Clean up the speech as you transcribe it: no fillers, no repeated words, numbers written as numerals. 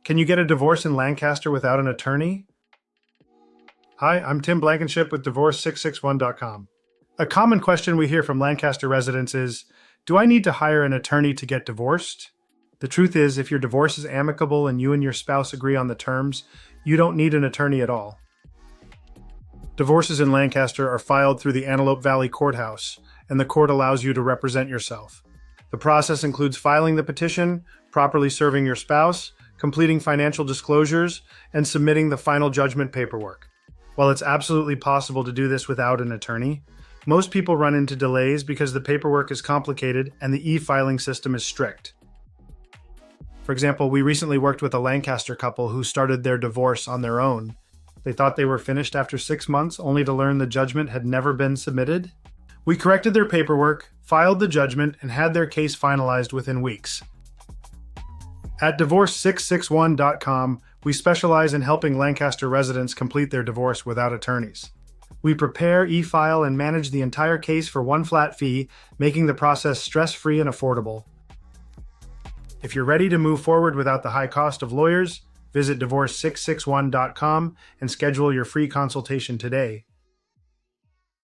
Can you get a divorce in Lancaster without an attorney? Hi, I'm Tim Blankenship with divorce661.com. A common question we hear from Lancaster residents is, do I need to hire an attorney to get divorced? The truth is, if your divorce is amicable and you and your spouse agree on the terms, you don't need an attorney at all. Divorces in Lancaster are filed through the Antelope Valley Courthouse, and the court allows you to represent yourself. The process includes filing the petition, properly serving your spouse, completing financial disclosures, and submitting the final judgment paperwork. While it's absolutely possible to do this without an attorney, most people run into delays because the paperwork is complicated and the e-filing system is strict. For example, we recently worked with a Lancaster couple who started their divorce on their own. They thought they were finished after 6 months, only to learn the judgment had never been submitted. We corrected their paperwork, filed the judgment, and had their case finalized within weeks. At divorce661.com, we specialize in helping Lancaster residents complete their divorce without attorneys. We prepare, e-file, and manage the entire case for one flat fee, making the process stress-free and affordable. If you're ready to move forward without the high cost of lawyers, visit divorce661.com and schedule your free consultation today.